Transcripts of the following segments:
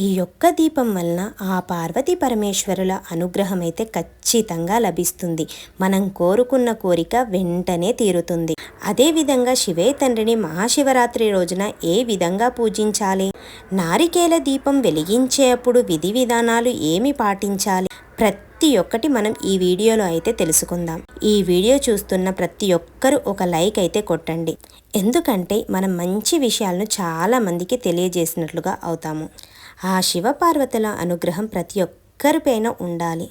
ఈ యొక్క దీపం వలన ఆ పార్వతీ పరమేశ్వరుల అనుగ్రహం అయితే ఖచ్చితంగా లభిస్తుంది. మనం కోరుకున్న కోరిక వెంటనే తీరుతుంది. అదేవిధంగా శివయ్య తండ్రిని మహాశివరాత్రి రోజున ఏ విధంగా పూజించాలి, నారికేల దీపం వెలిగించేటప్పుడు విధి విధానాలు ఏమి పాటించాలి, ప్రతి ఒక్కటి మనం ఈ వీడియోలో అయితే తెలుసుకుందాం. ఈ వీడియో చూస్తున్న ప్రతి ఒక్కరూ ఒక లైక్ అయితే కొట్టండి. ఎందుకంటే మనం మంచి విషయాలను చాలా మందికి తెలియజేసినట్లుగా అవుతాము. ఆ శివపార్వతుల అనుగ్రహం ప్రతి ఒక్కరిపైన ఉండాలి.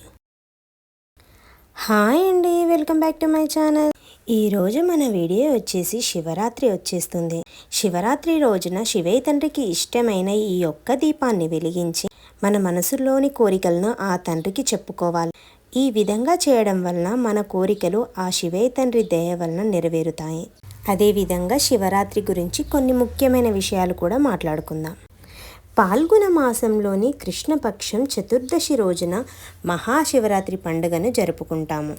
హాయ్ అండి, welcome back to my channel. ఈరోజు మన వీడియో వచ్చేసి శివరాత్రి వచ్చేస్తుంది. శివరాత్రి రోజున శివయ్య తండ్రికి ఇష్టమైన ఈ ఒక్క దీపాన్ని వెలిగించి మన మనసులోని కోరికలను ఆ తండ్రికి చెప్పుకోవాలి. ఈ విధంగా చేయడం వలన మన కోరికలు ఆ శివయ్య తండ్రి దయ వలన నెరవేరుతాయి. అదేవిధంగా శివరాత్రి గురించి కొన్ని ముఖ్యమైన విషయాలు కూడా మాట్లాడుకుందాం. పాల్గొన మాసంలోని కృష్ణపక్షం చతుర్దశి రోజున మహాశివరాత్రి పండుగను జరుపుకుంటాము.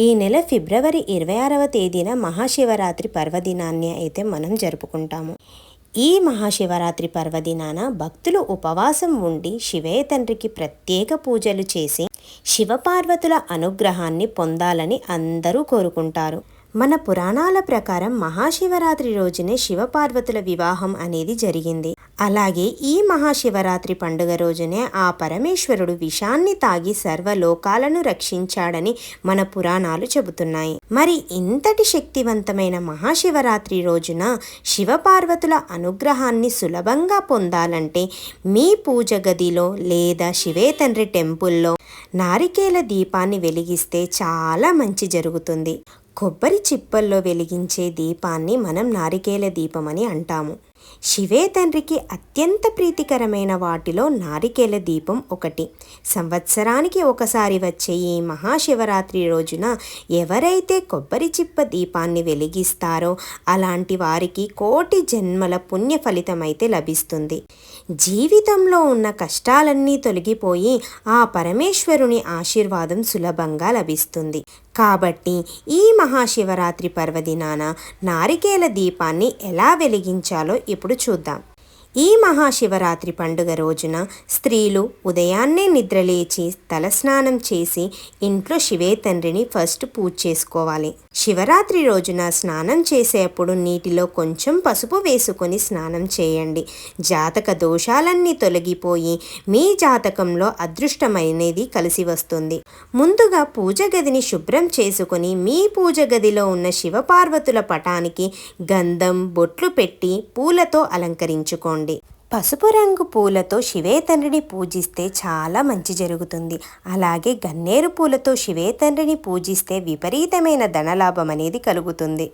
ఈ నెల ఫిబ్రవరి 26వ తేదీన మహాశివరాత్రి పర్వదినాన్ని అయితే మనం జరుపుకుంటాము. ఈ మహాశివరాత్రి పర్వదినాన భక్తులు ఉపవాసం ఉండి శివయ్య తండ్రికి ప్రత్యేక పూజలు చేసి శివపార్వతుల అనుగ్రహాన్ని పొందాలని అందరూ కోరుకుంటారు. మన పురాణాల ప్రకారం మహాశివరాత్రి రోజునే శివపార్వతుల వివాహం అనేది జరిగింది. అలాగే ఈ మహాశివరాత్రి పండుగ రోజునే ఆ పరమేశ్వరుడు విషాన్ని తాగి సర్వలోకాలను రక్షించాడని మన పురాణాలు చెబుతున్నాయి. మరి ఇంతటి శక్తివంతమైన మహాశివరాత్రి రోజున శివపార్వతుల అనుగ్రహాన్ని సులభంగా పొందాలంటే మీ పూజ గదిలో లేదా శివయ్య తండ్రి టెంపుల్లో నారికేల దీపాన్ని వెలిగిస్తే చాలా మంచి జరుగుతుంది. కొబ్బరి చిప్పల్లో వెలిగించే దీపాన్ని మనం నారికేల దీపం అని అంటాము. శివయ్య తండ్రికి అత్యంత ప్రీతికరమైన వాటిలో నారికేల దీపం ఒకటి. సంవత్సరానికి ఒకసారి వచ్చే ఈ మహాశివరాత్రి రోజున ఎవరైతే కొబ్బరి చిప్ప దీపాన్ని వెలిగిస్తారో అలాంటి వారికి కోటి జన్మల పుణ్య ఫలితం అయితే లభిస్తుంది. జీవితంలో ఉన్న కష్టాలన్నీ తొలగిపోయి ఆ పరమేశ్వరుని ఆశీర్వాదం సులభంగా లభిస్తుంది. కాబట్టి ఈ మహాశివరాత్రి పర్వదినాన నారికేల దీపాన్ని ఎలా వెలిగించాలో ఇప్పుడు చూద్దాం. ఈ మహాశివరాత్రి పండుగ రోజున స్త్రీలు ఉదయాన్నే నిద్రలేచి తలస్నానం చేసి ఇంట్లో శివయ్య తండ్రిని ఫస్ట్ పూజ చేసుకోవాలి. శివరాత్రి రోజున స్నానం చేసేప్పుడు నీటిలో కొంచెం పసుపు వేసుకొని స్నానం చేయండి. జాతక దోషాలన్నీ తొలగిపోయి మీ జాతకంలో అదృష్టమైనది కలిసి వస్తుంది. ముందుగా పూజ గదిని శుభ్రం చేసుకొని మీ పూజ గదిలో ఉన్న శివపార్వతుల పటానికి గంధం బొట్లు పెట్టి పూలతో అలంకరించుకోండి. పసుపు రంగు పూలతో శివయ్య తండ్రిని పూజిస్తే చాలా మంచి జరుగుతుంది. అలాగే గన్నేరు పూలతో శివయ్య తండ్రిని పూజిస్తే విపరీతమైన ధనలాభం అనేది కలుగుతుంది.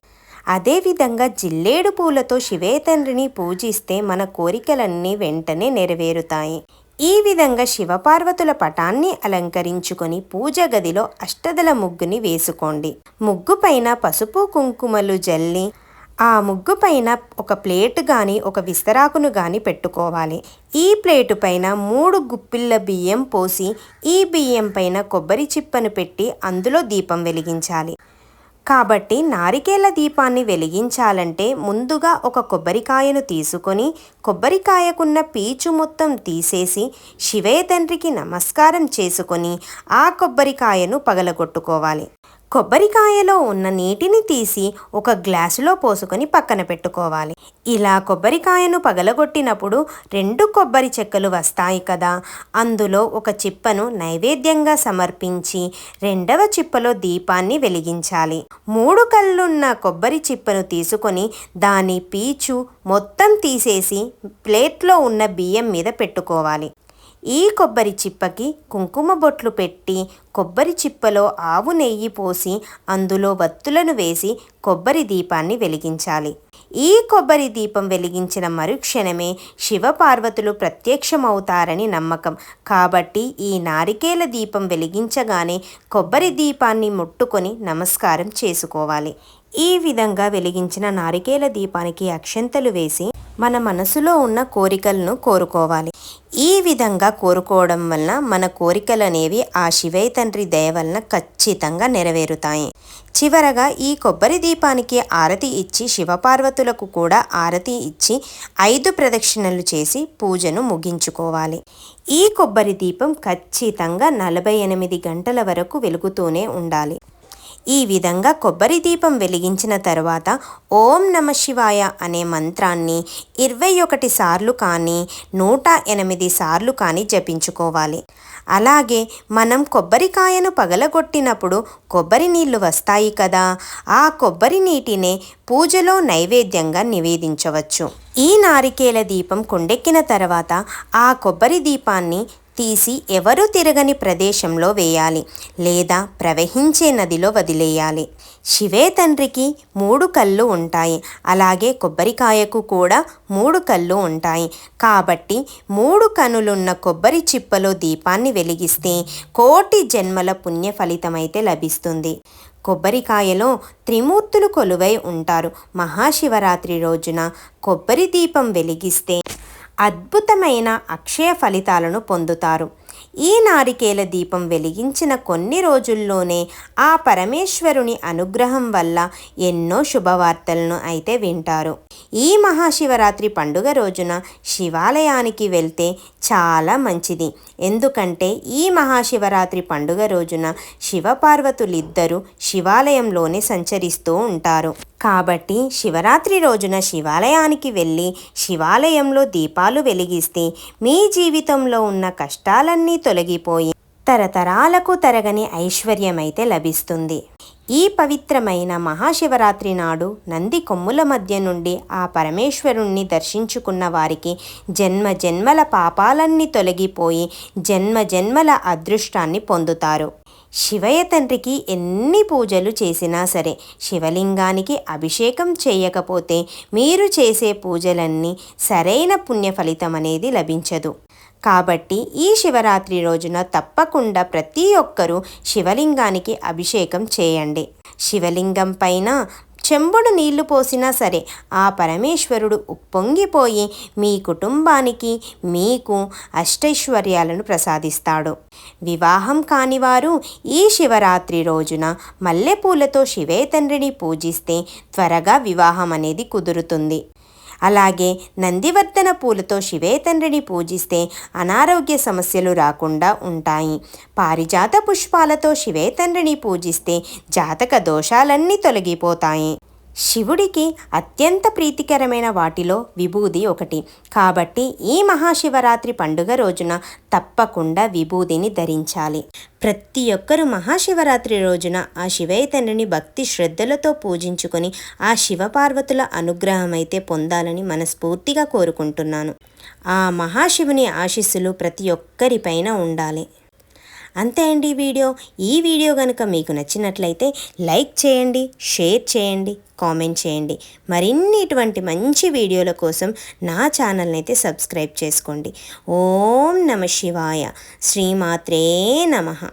అదేవిధంగా జిల్లేడు పూలతో శివయ్య తండ్రిని పూజిస్తే మన కోరికలన్నీ వెంటనే నెరవేరుతాయి. ఈ విధంగా శివపార్వతుల పటాన్ని అలంకరించుకొని పూజ గదిలో అష్టదళ ముగ్గుని వేసుకోండి. ముగ్గు పైన పసుపు కుంకుమలు జల్లి ఆ ముగ్గు పైన ఒక ప్లేట్ కానీ ఒక విస్తరాకును కానీ పెట్టుకోవాలి. ఈ ప్లేటు పైన 3 గుప్పిళ్ళ బియ్యం పోసి ఈ బియ్యం పైన కొబ్బరి చిప్పను పెట్టి అందులో దీపం వెలిగించాలి. కాబట్టి నారికేల దీపాన్ని వెలిగించాలంటే ముందుగా ఒక కొబ్బరికాయను తీసుకొని కొబ్బరికాయకున్న పీచు మొత్తం తీసేసి శివయ్య తండ్రికి నమస్కారం చేసుకొని ఆ కొబ్బరికాయను పగలగొట్టుకోవాలి. కొబ్బరికాయలో ఉన్న నీటిని తీసి ఒక గ్లాసులో పోసుకొని పక్కన పెట్టుకోవాలి. ఇలా కొబ్బరికాయను పగలగొట్టినప్పుడు 2 కొబ్బరి చెక్కలు వస్తాయి కదా, అందులో ఒక చిప్పను నైవేద్యంగా సమర్పించి 2వ చిప్పలో దీపాన్ని వెలిగించాలి. 3 కళ్ళున్న కొబ్బరి చిప్పను తీసుకొని దాని పీచు మొత్తం తీసేసి ప్లేట్లో ఉన్న బియ్యం మీద పెట్టుకోవాలి. ఈ కొబ్బరి చిప్పకి కుంకుమ బొట్లు పెట్టి కొబ్బరి చిప్పలో ఆవు నెయ్యి పోసి అందులో వత్తులను వేసి కొబ్బరి దీపాన్ని వెలిగించాలి. ఈ కొబ్బరి దీపం వెలిగించిన మరుక్షణమే శివపార్వతులు ప్రత్యక్షమవుతారని నమ్మకం. కాబట్టి ఈ నారికేల దీపం వెలిగించగానే కొబ్బరి దీపాన్ని ముట్టుకొని నమస్కారం చేసుకోవాలి. ఈ విధంగా వెలిగించిన నారికేల దీపానికి అక్షంతలు వేసి మన మనసులో ఉన్న కోరికలను కోరుకోవాలి. ఈ విధంగా కోరుకోవడం వలన మన కోరికలు అనేవి ఆ శివయ్య తండ్రి దయ వలన ఖచ్చితంగా నెరవేరుతాయి. చివరగా ఈ కొబ్బరి దీపానికి ఆరతి ఇచ్చి శివపార్వతులకు కూడా ఆరతి ఇచ్చి 5 ప్రదక్షిణలు చేసి పూజను ముగించుకోవాలి. ఈ కొబ్బరి దీపం ఖచ్చితంగా 48 గంటల వరకు వెలుగుతూనే ఉండాలి. ఈ విధంగా కొబ్బరి దీపం వెలిగించిన తర్వాత ఓం నమ శివాయ అనే మంత్రాన్ని 21 సార్లు కానీ 108 సార్లు కానీ జపించుకోవాలి. అలాగే మనం కొబ్బరికాయను పగలగొట్టినప్పుడు కొబ్బరి నీళ్లు వస్తాయి కదా, ఆ కొబ్బరి నీటినే పూజలో నైవేద్యంగా నివేదించవచ్చు. ఈ నారికేల దీపం కొండెక్కిన తర్వాత ఆ కొబ్బరి దీపాన్ని తీసి ఎవరు తిరగని ప్రదేశంలో వేయాలి లేదా ప్రవహించే నదిలో వదిలేయాలి. శివయ్య తండ్రికి 3 కళ్ళు ఉంటాయి, అలాగే కొబ్బరికాయకు కూడా 3 కళ్ళు ఉంటాయి. కాబట్టి 3 కనులున్న కొబ్బరి చిప్పలో దీపాన్ని వెలిగిస్తే 1,000,000 జన్మల పుణ్య ఫలితమైతే లభిస్తుంది. కొబ్బరికాయలో త్రిమూర్తులు కొలువై ఉంటారు. మహాశివరాత్రి రోజున కొబ్బరి దీపం వెలిగిస్తే అద్భుతమైన అక్షయ ఫలితాలను పొందుతారు. ఈ నారికేల దీపం వెలిగించిన కొన్ని రోజుల్లోనే ఆ పరమేశ్వరుని అనుగ్రహం వల్ల ఎన్నో శుభవార్తలను అయితే వింటారు. ఈ మహాశివరాత్రి పండుగ రోజున శివాలయానికి వెళ్తే చాలా మంచిది. ఎందుకంటే ఈ మహాశివరాత్రి పండుగ రోజున శివపార్వతులిద్దరూ శివాలయంలోనే సంచరిస్తూ ఉంటారు. కాబట్టి శివరాత్రి రోజున శివాలయానికి వెళ్ళి శివాలయంలో దీపాలు వెలిగిస్తే మీ జీవితంలో ఉన్న కష్టాలన్నీ తొలగిపోయి తరతరాలకు తరగని ఐశ్వర్యమైతే లభిస్తుంది. ఈ పవిత్రమైన మహాశివరాత్రి నాడు నంది కొమ్ముల మధ్య నుండి ఆ పరమేశ్వరుణ్ణి దర్శించుకున్న వారికి జన్మ జన్మల పాపాలన్నీ తొలగిపోయి జన్మ జన్మల అదృష్టాన్ని పొందుతారు. శివయ్య తండ్రికి ఎన్ని పూజలు చేసినా సరే శివలింగానికి అభిషేకం చేయకపోతే మీరు చేసే పూజలన్నీ సరైన పుణ్య ఫలితం అనేది లభించదు. కాబట్టి ఈ శివరాత్రి రోజున తప్పకుండా ప్రతి ఒక్కరూ శివలింగానికి అభిషేకం చేయండి. శివలింగం పైన చెంబుడు నీళ్లు పోసినా సరే ఆ పరమేశ్వరుడు ఉప్పొంగిపోయి మీ కుటుంబానికి మీకు అష్టైశ్వర్యాలను ప్రసాదిస్తాడు. వివాహం కానివారు ఈ శివరాత్రి రోజున మల్లెపూలతో శివయ్య తండ్రిని పూజిస్తే త్వరగా వివాహం అనేది కుదురుతుంది. అలాగే నందివర్ధన పూలతో శివయ్య తండ్రిని పూజిస్తే అనారోగ్య సమస్యలు రాకుండా ఉంటాయి. పారిజాత పుష్పాలతో శివయ్య తండ్రిని పూజిస్తే జాతక దోషాలన్నీ తొలగిపోతాయి. శివుడికి అత్యంత ప్రీతికరమైన వాటిలో విభూది ఒకటి. కాబట్టి ఈ మహాశివరాత్రి పండుగ రోజున తప్పకుండా విభూదిని ధరించాలి. ప్రతి ఒక్కరూ మహాశివరాత్రి రోజున ఆ శివయ్య తండ్రిని భక్తి శ్రద్ధలతో పూజించుకొని ఆ శివపార్వతుల అనుగ్రహం అయితే పొందాలని మనస్ఫూర్తిగా కోరుకుంటున్నాను. ఆ మహాశివుని ఆశీస్సులు ప్రతి ఒక్కరిపైన ఉండాలి. అంతే అండి ఈ వీడియో కనుక మీకు నచ్చినట్లయితే లైక్ చేయండి, షేర్ చేయండి, కామెంట్ చేయండి. మరిన్ని ఇటువంటి మంచి వీడియోల కోసం నా ఛానల్ని అయితే సబ్స్క్రైబ్ చేసుకోండి. ఓం నమ శివాయ. శ్రీమాత్రే నమః.